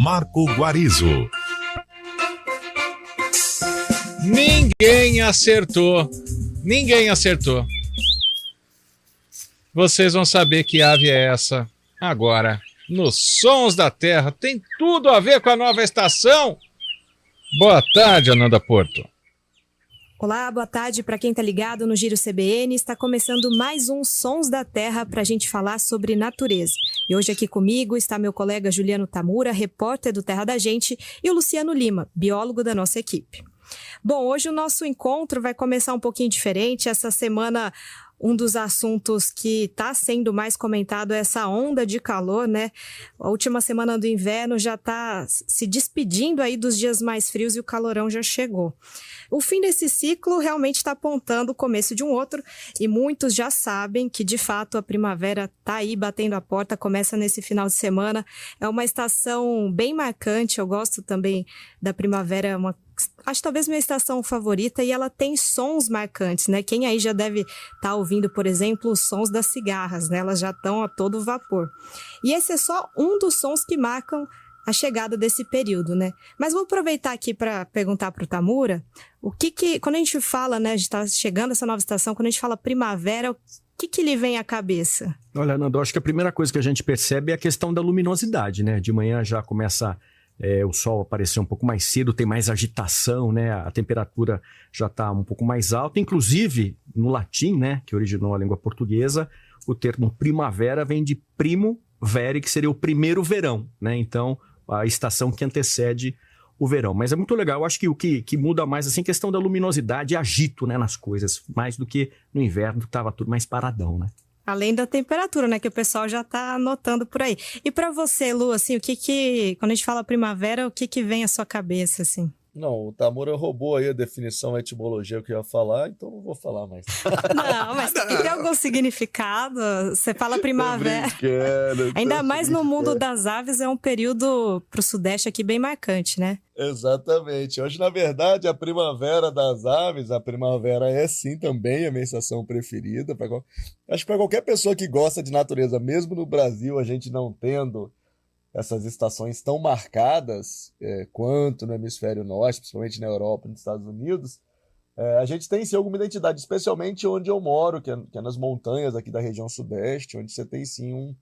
Marco Guarizo. Ninguém acertou. Vocês vão saber que ave é essa agora. Nos Sons da Terra. Tem tudo a ver com a nova estação. Boa tarde, Ananda Porto. Olá, boa tarde para quem está ligado no Giro CBN. Está começando mais um Sons da Terra para a gente falar sobre natureza. E hoje aqui comigo está meu colega Juliano Tamura, repórter do Terra da Gente, e o Luciano Lima, biólogo da nossa equipe. Bom, hoje o nosso encontro vai começar um pouquinho diferente. Essa semana, um dos assuntos que está sendo mais comentado é essa onda de calor, né? A última semana do inverno já está se despedindo aí dos dias mais frios e o calorão já chegou. O fim desse ciclo realmente está apontando o começo de um outro e muitos já sabem que, de fato, a primavera está aí batendo a porta, começa nesse final de semana. É uma estação bem marcante, eu gosto também da primavera, acho talvez minha estação favorita, e ela tem sons marcantes, né? Quem aí já deve estar ouvindo, por exemplo, os sons das cigarras, né? Elas já estão a todo vapor. E esse é só um dos sons que marcam a chegada desse período, né? Mas vou aproveitar aqui para perguntar para o Tamura, quando a gente fala, né, de estar chegando essa nova estação, quando a gente fala primavera, o que lhe vem à cabeça? Olha, Nando, acho que a primeira coisa que a gente percebe é a questão da luminosidade, né? De manhã já começa o sol aparecer um pouco mais cedo, tem mais agitação, né? A temperatura já está um pouco mais alta. Inclusive, no latim, né, que originou a língua portuguesa, o termo primavera vem de primo vere, que seria o primeiro verão, né? Então, a estação que antecede o verão. Mas é muito legal, eu acho que o que muda mais, assim, a questão da luminosidade e agito, né, nas coisas, mais do que no inverno, que estava tudo mais paradão, né? Além da temperatura, né, que o pessoal já está anotando por aí. E para você, Lu, assim, quando a gente fala primavera, o que vem à sua cabeça, assim? Não, o Tamura roubou aí a definição, a etimologia que eu ia falar, então não vou falar mais. Não, mas tem algum significado? Você fala primavera. Ainda mais no mundo das aves, é um período para o Sudeste aqui bem marcante, né? Exatamente. Hoje, na verdade, a primavera das aves, a primavera é sim também a minha estação preferida. Acho que para qualquer pessoa que gosta de natureza, mesmo no Brasil, a gente não tendo essas estações tão marcadas quanto no hemisfério norte, principalmente na Europa e nos Estados Unidos, a gente tem sim alguma identidade, especialmente onde eu moro, que é nas montanhas aqui da região sudeste, onde você tem sim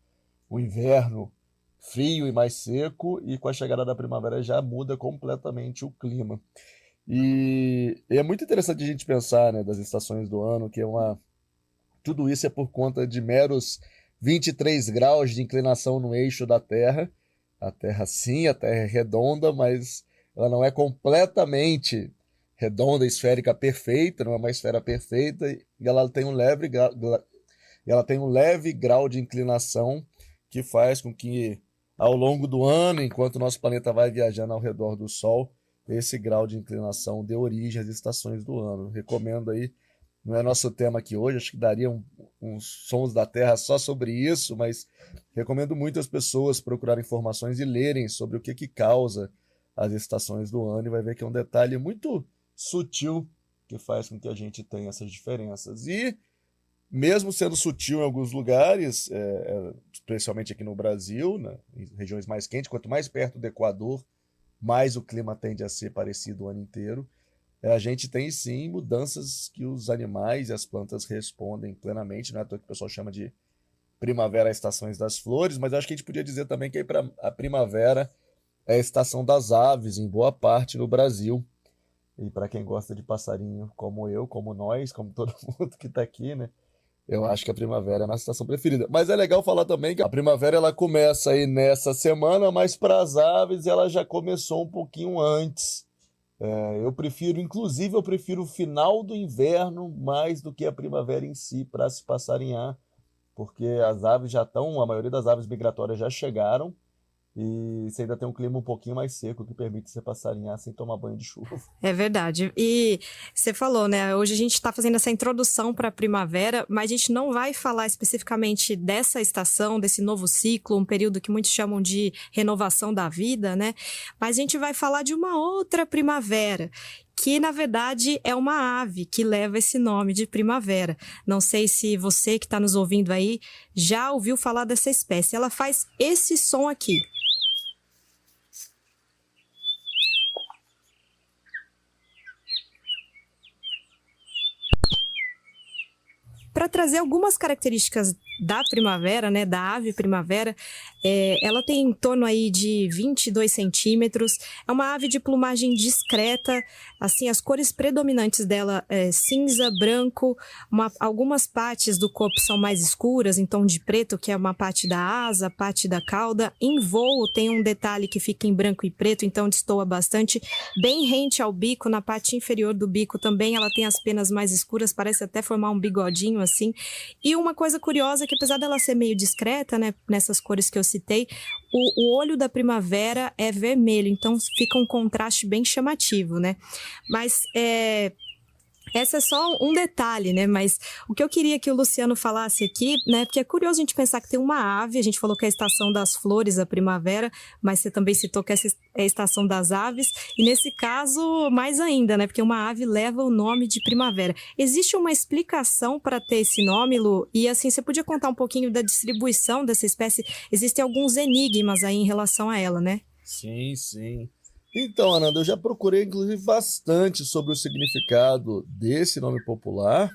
um inverno frio e mais seco, e com a chegada da primavera já muda completamente o clima. E é muito interessante a gente pensar, né, das estações do ano, que tudo isso é por conta de meros 23 graus de inclinação no eixo da Terra. A Terra sim, a Terra é redonda, mas ela não é completamente redonda, esférica perfeita, não é uma esfera perfeita, e ela tem um leve grau de inclinação que faz com que, ao longo do ano, enquanto o nosso planeta vai viajando ao redor do Sol, esse grau de inclinação dê origem às estações do ano. Recomendo aí, não é nosso tema aqui hoje, acho que daria uns Sons da Terra só sobre isso, mas recomendo muito as pessoas procurarem informações e lerem sobre o que causa as estações do ano, e vai ver que é um detalhe muito sutil que faz com que a gente tenha essas diferenças. E, mesmo sendo sutil em alguns lugares, especialmente aqui no Brasil, né, em regiões mais quentes, quanto mais perto do Equador, mais o clima tende a ser parecido o ano inteiro. A gente tem sim mudanças que os animais e as plantas respondem plenamente, não é à toa que o pessoal chama de primavera, estações das flores, mas acho que a gente podia dizer também que a primavera é a estação das aves em boa parte no Brasil. E para quem gosta de passarinho como eu, como nós, como todo mundo que está aqui, né? Eu acho que a primavera é a nossa estação preferida. Mas é legal falar também que a primavera ela começa aí nessa semana, mas para as aves ela já começou um pouquinho antes. Eu prefiro o final do inverno mais do que a primavera em si para se passarinhar, porque as aves a maioria das aves migratórias já chegaram, e você ainda tem um clima um pouquinho mais seco que permite você passarinhar sem tomar banho de chuva. É verdade. E você falou, né? Hoje a gente está fazendo essa introdução para a primavera, mas a gente não vai falar especificamente dessa estação, desse novo ciclo, um período que muitos chamam de renovação da vida, né? Mas a gente vai falar de uma outra primavera, que na verdade é uma ave que leva esse nome de primavera. Não sei se você que está nos ouvindo aí já ouviu falar dessa espécie. Ela faz esse som aqui. para trazer algumas características da primavera, né, da ave primavera. Ela tem em torno aí de 22 centímetros, é uma ave de plumagem discreta, assim, as cores predominantes dela é cinza, branco, algumas partes do corpo são mais escuras, em tom de preto, que é uma parte da asa, parte da cauda. Em voo tem um detalhe que fica em branco e preto, então destoa bastante, bem rente ao bico, na parte inferior do bico também ela tem as penas mais escuras, parece até formar um bigodinho assim. E uma coisa curiosa é que apesar dela ser meio discreta, né, nessas cores que eu citei, o olho da primavera é vermelho, então fica um contraste bem chamativo, né? Mas esse é só um detalhe, né? Mas o que eu queria que o Luciano falasse aqui, né? Porque é curioso a gente pensar que tem uma ave, a gente falou que é a estação das flores, a primavera, mas você também citou que essa é a estação das aves, e nesse caso, mais ainda, né? Porque uma ave leva o nome de primavera. Existe uma explicação para ter esse nome, Lu? E assim, você podia contar um pouquinho da distribuição dessa espécie? Existem alguns enigmas aí em relação a ela, né? Sim, sim. Então, Ananda, eu já procurei, inclusive, bastante sobre o significado desse nome popular.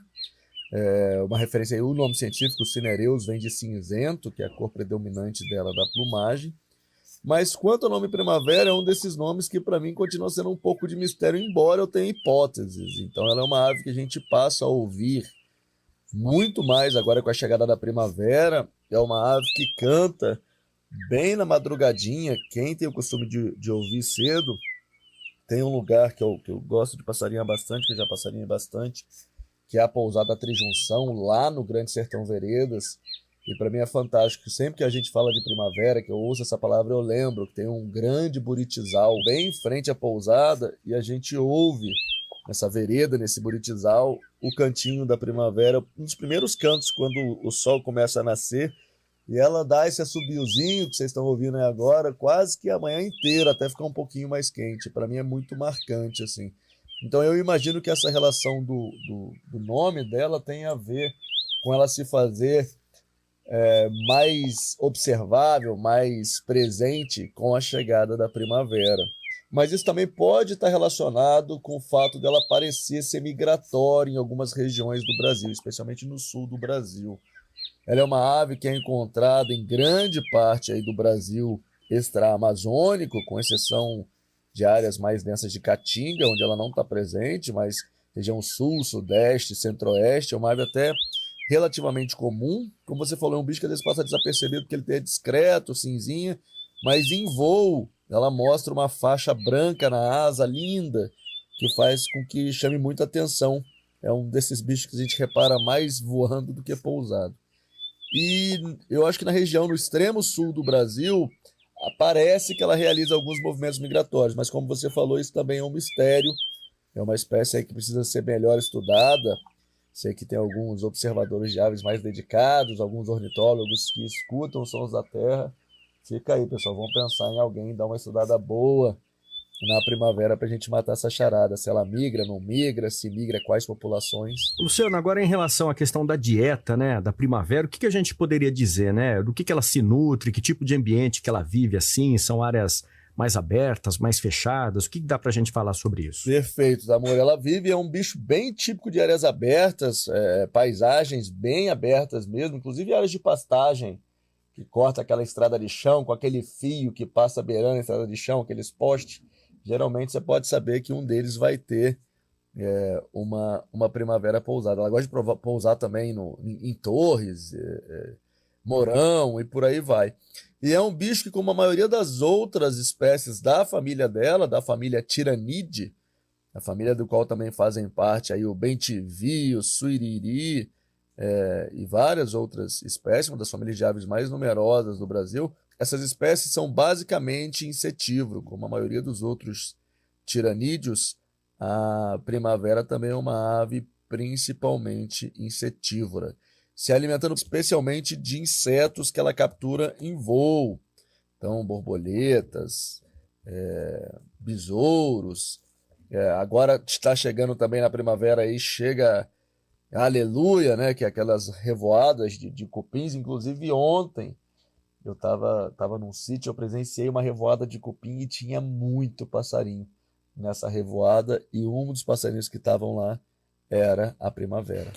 Uma referência aí, o nome científico, Cinereus, vem de cinzento, que é a cor predominante dela da plumagem. Mas quanto ao nome primavera, é um desses nomes que para mim continua sendo um pouco de mistério, embora eu tenha hipóteses. Então ela é uma ave que a gente passa a ouvir muito mais agora com a chegada da primavera. É uma ave que canta bem na madrugadinha. Quem tem o costume de ouvir cedo, tem um lugar que eu gosto de passarinhar bastante, que eu já passarinhei bastante, que é a Pousada Trijunção, lá no Grande Sertão Veredas. E para mim é fantástico. Sempre que a gente fala de primavera, que eu ouço essa palavra, eu lembro que tem um grande buritizal bem em frente à pousada, e a gente ouve nessa vereda, nesse buritizal, o cantinho da primavera, um dos primeiros cantos quando o sol começa a nascer. E ela dá esse assobiozinho que vocês estão ouvindo aí agora, quase que a manhã inteira, até ficar um pouquinho mais quente. Para mim é muito marcante, assim. Então eu imagino que essa relação do nome dela tem a ver com ela se fazer mais observável, mais presente com a chegada da primavera. Mas isso também pode estar relacionado com o fato dela parecer ser migratória em algumas regiões do Brasil, especialmente no sul do Brasil. Ela é uma ave que é encontrada em grande parte aí do Brasil extra-amazônico, com exceção de áreas mais densas de Caatinga, onde ela não está presente, mas região sul, sudeste, centro-oeste, é uma ave até relativamente comum. Como você falou, é um bicho que às vezes passa desapercebido porque ele é discreto, cinzinha, mas em voo ela mostra uma faixa branca na asa linda, que faz com que chame muita atenção. É um desses bichos que a gente repara mais voando do que pousado. E eu acho que na região, no extremo sul do Brasil, parece que ela realiza alguns movimentos migratórios, mas como você falou, isso também é um mistério. É uma espécie aí que precisa ser melhor estudada. Sei que tem alguns observadores de aves mais dedicados, alguns ornitólogos que escutam os sons da terra. Fica aí, pessoal, vamos pensar em alguém, dar uma estudada boa na primavera para a gente matar essa charada. Se ela migra, não migra, se migra, quais populações. Luciano, agora em relação à questão da dieta, né, da primavera, o que a gente poderia dizer, né? Do que ela se nutre, que tipo de ambiente que ela vive assim? São áreas mais abertas, mais fechadas? O que dá pra gente falar sobre isso? Perfeito, amor. Ela vive, é um bicho bem típico de áreas abertas, paisagens bem abertas mesmo, inclusive áreas de pastagem, que corta aquela estrada de chão, com aquele fio que passa beirando a estrada de chão, aqueles postes. Geralmente você pode saber que um deles vai ter uma primavera pousada. Ela gosta de pousar também em torres, morão e por aí vai. E é um bicho que, como a maioria das outras espécies da família dela, da família Tiranidae, a família do qual também fazem parte aí o bem-te-vi, o suiriri, e várias outras espécies, uma das famílias de aves mais numerosas do Brasil. Essas espécies são basicamente insetívoras, como a maioria dos outros tiranídeos. A primavera também é uma ave principalmente insetívora, se alimentando especialmente de insetos que ela captura em voo. Então, borboletas, besouros. Agora está chegando também na primavera, aí chega a aleluia, né, que é aquelas revoadas de cupins. Inclusive ontem eu tava num sítio, eu presenciei uma revoada de cupim e tinha muito passarinho nessa revoada, e um dos passarinhos que estavam lá era a primavera.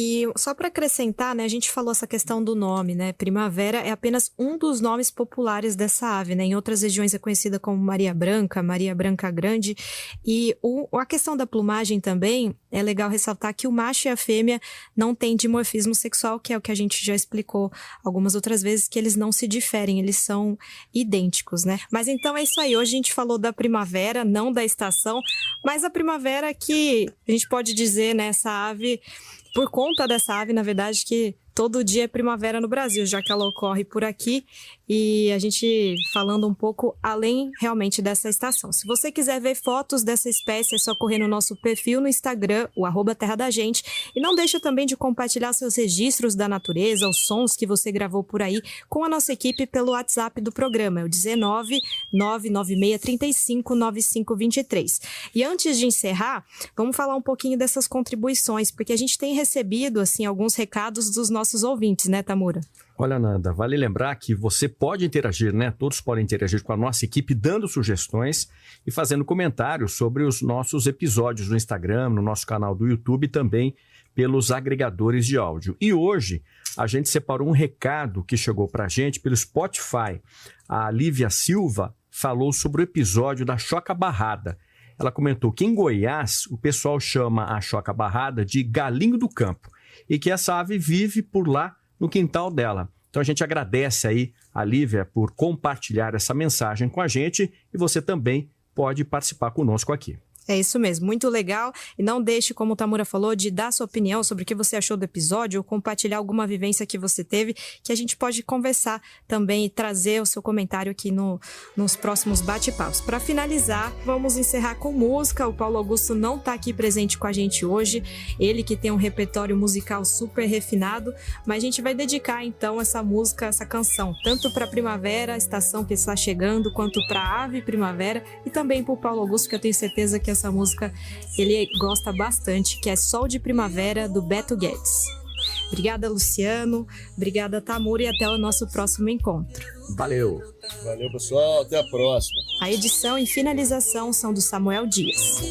E só para acrescentar, né, a gente falou essa questão do nome, né? Primavera é apenas um dos nomes populares dessa ave, né? Em outras regiões é conhecida como Maria Branca Grande. E a questão da plumagem também é legal ressaltar que o macho e a fêmea não têm dimorfismo sexual, que é o que a gente já explicou algumas outras vezes, que eles não se diferem, eles são idênticos, né? Mas então é isso aí. Hoje a gente falou da primavera, não da estação, mas a primavera que a gente pode dizer, né, essa ave, por conta dessa ave, na verdade, que todo dia é primavera no Brasil, já que ela ocorre por aqui, e a gente falando um pouco além realmente dessa estação. Se você quiser ver fotos dessa espécie, é só correr no nosso perfil no Instagram, o @Terra da Gente, e não deixa também de compartilhar seus registros da natureza, os sons que você gravou por aí, com a nossa equipe pelo WhatsApp do programa, é o 19 996 35 9523. E antes de encerrar, vamos falar um pouquinho dessas contribuições, porque a gente tem recebido, assim, alguns recados dos nossos ouvintes, né, Tamura? Olha, Nanda, vale lembrar que você pode interagir, né? Todos podem interagir com a nossa equipe, dando sugestões e fazendo comentários sobre os nossos episódios no Instagram, no nosso canal do YouTube e também pelos agregadores de áudio. E hoje a gente separou um recado que chegou para a gente pelo Spotify. A Lívia Silva falou sobre o episódio da choca barrada. Ela comentou que em Goiás o pessoal chama a choca barrada de galinho do campo e que essa ave vive por lá no quintal dela. Então a gente agradece aí a Lívia por compartilhar essa mensagem com a gente e você também pode participar conosco aqui. É isso mesmo, muito legal. E não deixe, como o Tamura falou, de dar sua opinião sobre o que você achou do episódio ou compartilhar alguma vivência que você teve, que a gente pode conversar também e trazer o seu comentário aqui nos próximos bate-papos. Para finalizar, vamos encerrar com música. O Paulo Augusto não está aqui presente com a gente hoje, ele que tem um repertório musical super refinado, mas a gente vai dedicar então essa música, essa canção, tanto para a primavera, a estação que está chegando, quanto para a ave primavera e também para o Paulo Augusto, que eu tenho certeza que essa música ele gosta bastante, que é Sol de Primavera, do Beto Guedes. Obrigada, Luciano. Obrigada, Tamura, e até o nosso próximo encontro. Valeu! Valeu, pessoal. Até a próxima. A edição e finalização são do Samuel Dias.